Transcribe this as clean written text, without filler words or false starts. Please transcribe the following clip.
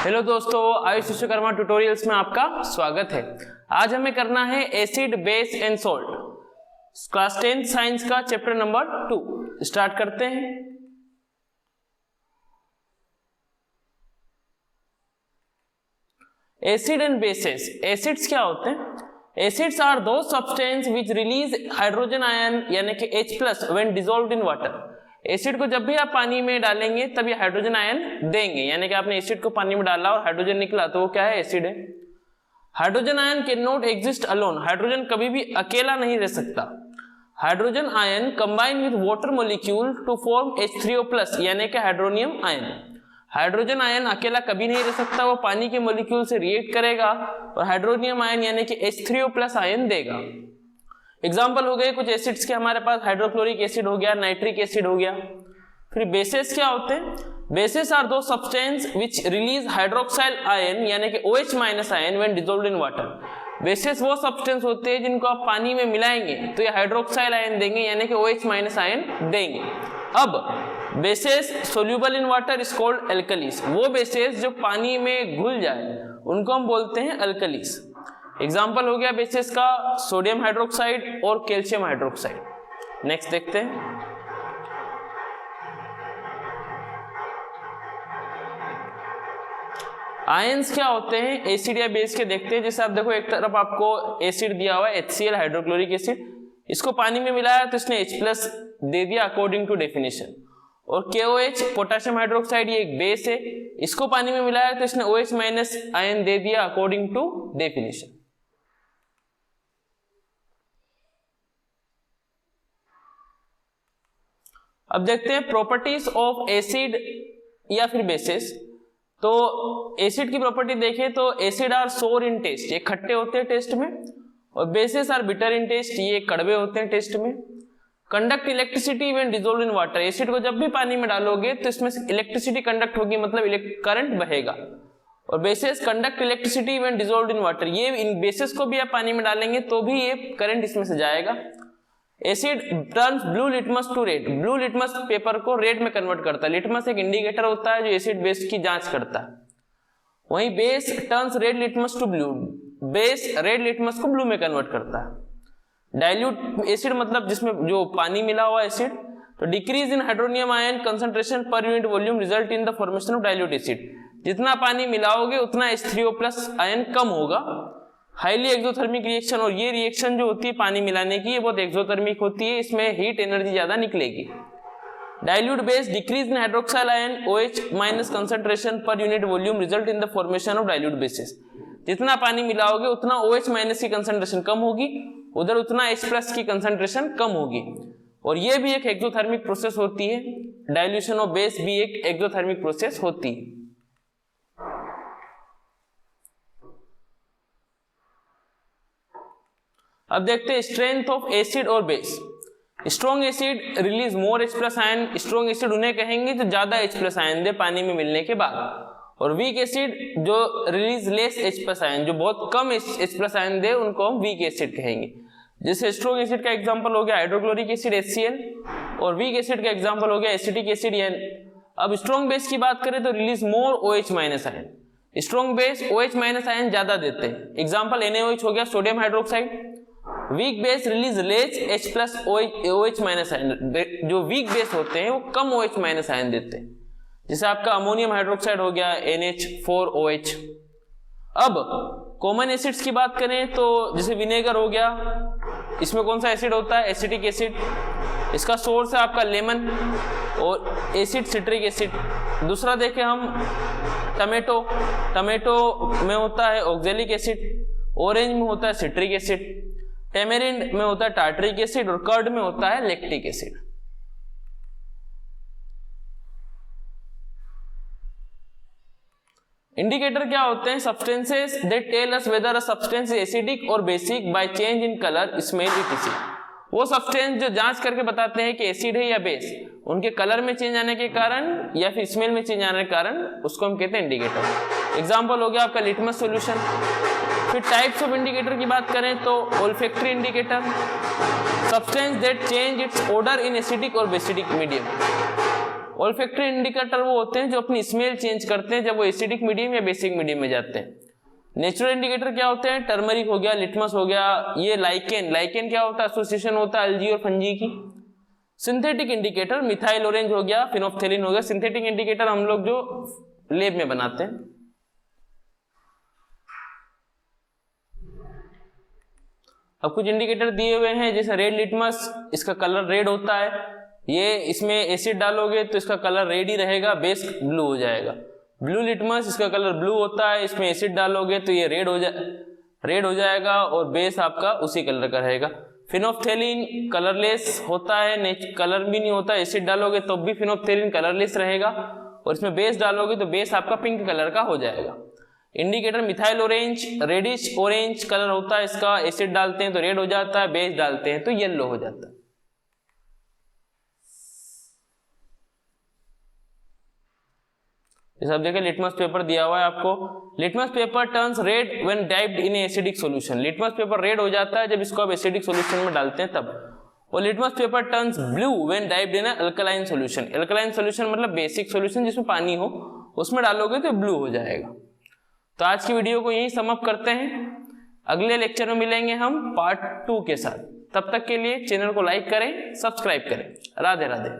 Hello दोस्तों, Ayush Vishwakarma tutorials में आपका स्वागत है। आज हमें करना है acid base and salt, class 10 science का चैप्टर नंबर 2। स्टार्ट करते हैं। Acid and bases. एसिड्स क्या होते हैं? एसिड्स आर दो substance which release hydrogen ion यानी कि H+ when dissolved in water. Acid को जब भी आप पानी में डालेंगे तब ये हाइड्रोजन आयन देंगे, यानी कि आपने एसिड को पानी में डाला और हाइड्रोजन निकला तो वो क्या है? एसिड है। Hydrogen ion can not exist alone. Hydrogen कभी भी अकेला नहीं रह सकता। Hydrogen ion combine with water molecule to form H3O+ यानी कि हाइड्रोनियम आयन। हाइड्रोजन आयन अकेला कभी नहीं रह सकता, वो पानी के मॉलिक्यूल से रिएक्ट करेगा और हाइड्रोनियम आयन यानी कि H3O+ आयन देगा। एग्जाम्पल हो गए कुछ एसिड्स के हमारे पास, हाइड्रोक्लोरिक एसिड हो गया, नाइट्रिक एसिड हो गया। फिर बेसेस क्या होते हैं? बेसेस आर दो substance which release hydroxyl ion यानी कि OH- ion when dissolved in water. Bases वो सब्सटेंस होते हैं जिनको आप पानी में मिलाएंगे तो ये हाइड्रोक्साइल आयन देंगे यानी कि OH- आयन देंगे। अब bases soluble in water is called alkalis. वो बेसेस जो पानी में घुल जाए उनको हम बोलते हैं अल्कलीस। एग्जाम्पल हो गया बेसिस का सोडियम हाइड्रोक्साइड और कैल्शियम हाइड्रोक्साइड। नेक्स्ट देखते हैं। आयंस क्या होते हैं? एसिड या बेस के देखते हैं। जैसे आप देखो, एक तरफ आपको एसिड दिया हुआ है HCl हाइड्रोक्लोरिक एसिड, इसको पानी में मिलाया तो इसने H+ दे दिया अकॉर्डिंग टू डेफिनेशन। और KOH पोटेशियम हाइड्रोक्साइड ये एक बेस है, इसको पानी में मिलाया तो इसने OH- आयन दे दिया अकॉर्डिंग टू डेफिनेशन। अब देखते हैं प्रॉपर्टीज ऑफ एसिड या फिर बेसिस। तो एसिड की प्रॉपर्टी देखें तो एसिड आर सोर इन टेस्ट, ये खट्टे होते हैं टेस्ट में, और bases are bitter in test, ये कड़वे होते हैं टेस्ट में। Conduct electricity when dissolved in water. Acid को जब भी पानी में डालोगे तो इसमें इलेक्ट्रिसिटी कंडक्ट होगी, मतलब करंट बहेगा। और basis conduct electricity when dissolved in water, ये इन बेसिस को भी आप पानी में डालेंगे तो भी ये करंट इसमें से जाएगा। Acid turns blue litmus to red. Blue litmus paper को रेड में कन्वर्ट करता है। लिटमस एक इंडिकेटर होता है जो एसिड बेस की जांच करता है। वहीं base turns red litmus to blue. Base red litmus को ब्लू में कन्वर्ट करता है। डाइल्यूट एसिड मतलब जिसमें जो पानी मिला हुआ एसिड। तो decrease in hydronium ion concentration per unit volume result in the formation of dilute acid. जितना पानी मिलाओगे उतना H3O+ आयन कम होगा। हाईली एक्सोथर्मिक रिएक्शन, और ये रिएक्शन जो होती है पानी मिलाने की, ये बहुत एक्सोथर्मिक होती है, इसमें हीट एनर्जी ज्यादा निकलेगी। Dilute base decrease in hydroxyl ion OH- concentration per unit volume result in the formation of dilute basis. जितना पानी मिलाओगे उतना OH- की कंसंट्रेशन कम होगी, उधर उतना H+ की कंसंट्रेशन कम होगी। और ये भी एक एक्सोथर्मिक प्रोसेस होती है। डाइल्यूशन ऑफ बेस भी एक एक्सोथर्मिक प्रोसेस होती है। अब देखते हैं स्ट्रेंथ ऑफ एसिड और बेस। स्ट्रॉन्ग एसिड रिलीज मोर H+ आयन। स्ट्रॉन्ग एसिड उन्हें कहेंगे जो ज्यादा H+ आयन दे पानी में मिलने के बाद। और वीक एसिड जो रिलीज लेस H+ आयन, जो बहुत कम H+ आयन दे, उनको हम वीक एसिड कहेंगे। जैसे स्ट्रॉन्ग एसिड का एग्जांपल हो गया हाइड्रोक्लोरिक एसिड HCl, और वीक एसिड का एग्जांपल हो गया एसिटिक एसिड N। अब स्ट्रॉन्ग बेस की बात करें तो रिलीज मोर OH- ion. Strong base OH- ion ज्यादा देते हैं। एग्जांपल NaOH हो गया sodium hydroxide. Weak base release less H+ OH- ion. जो वीक बेस होते हैं वो कम OH- आयन देते हैं। जैसे आपका अमोनियम हाइड्रोक्साइड हो गया NH4OH। अब कॉमन एसिड्स की बात करें तो जैसे विनेगर हो गया, इसमें कौन सा एसिड होता है? Acetic acid. इसका सोर्स है आपका लेमन, और एसिड सिट्रिक एसिड। दूसरा देखें हम टमेटो। टमेटो में होता है ऑक्जेलिक एसिड, ऑरेंज में होता है सिट्रिक एसिड, टेमेरिंड में होता है टार्टरिक एसिड, और कर्ड में होता है लैक्टिक एसिड। इंडिकेटर क्या होते हैं? Substances that tell us whether a substance is acidic और basic by change in colour, smell, etc। वो सब्सटेंस जो जांच करके बताते हैं कि एसिड है या बेस, उनके कलर में चेंज आने के कारण या फिर स्मेल में चेंज आने के कारण उसको हम कहते हैं इंडिकेटर। एग्जांपल हो गया आपका लिटमस सॉल्यूशन। फिर टाइप्स ऑफ इंडिकेटर की बात करें तो olfactory indicator, substance that change it's order in acidic और बेसिडिक मीडियम। ओल्फैक्टरी इंडिकेटर वो होते हैं जो अपनी स्मेल चेंज करते हैं जब वो एसिडिक मीडियम या बेसिक मीडियम में जाते हैं। नेचुरल इंडिकेटर क्या होते हैं? टर्मरिक हो गया, लिटमस हो गया, ये लाइकेन। लाइकेन क्या होता है? एसोसिएशन होता है अल्गी और फंजी की। सिंथेटिक इंडिकेटर मिथाइल ऑरेंज हो गया, फिनोफ्थेलिन हो गया। सिंथेटिक इंडिकेटर हम लोग जो लैब में बनाते हैं। अब कुछ इंडिकेटर दिए हुए हैं जैसे रेड लिटमस, इसका कलर रेड होता है, ये इसमें एसिड डालोगे तो इसका कलर रेड ही रहेगा, बेस ब्लू हो जाएगा। ब्लू लिटमस, इसका कलर ब्लू होता है, इसमें एसिड डालोगे तो ये रेड हो जाएगा और बेस आपका उसी कलर का रहेगा। फिनोफ्थेलिन कलरलेस होता है, कलर भी नहीं होता, एसिड डालोगे तो भी फिनोफ्थेलिन कलरलेस रहेगा और इसमें बेस डालोगे तो बेस आपका पिंक कलर का हो जाएगा। Indicator methyl orange, reddish orange colour होता है इसका, एसिड डालते हैं तो रेड हो जाता है, बेस डालते हैं तो येलो हो जाता है। अब देखिए लिटमस पेपर दिया हुआ है आपको। Litmus paper turns red when dipped in acidic solution. Litmus paper red हो जाता है जब इसको आप एसिडिक सॉल्यूशन में डालते हैं तब। और litmus paper turns blue when dipped in alkaline solution. Alkaline solution मतलब बेसिक सॉल्यूशन जिसमें पानी हो, उसमें डालोगे तो ब्लू हो जाएगा। तो आज की वीडियो को यही समाप्त करते हैं। अगले लेक्चर में मिलेंगे हम पार्ट 2 के साथ। तब तक के लिए चैनल को लाइक करें, सब्सक्राइब करें। राधे राधे।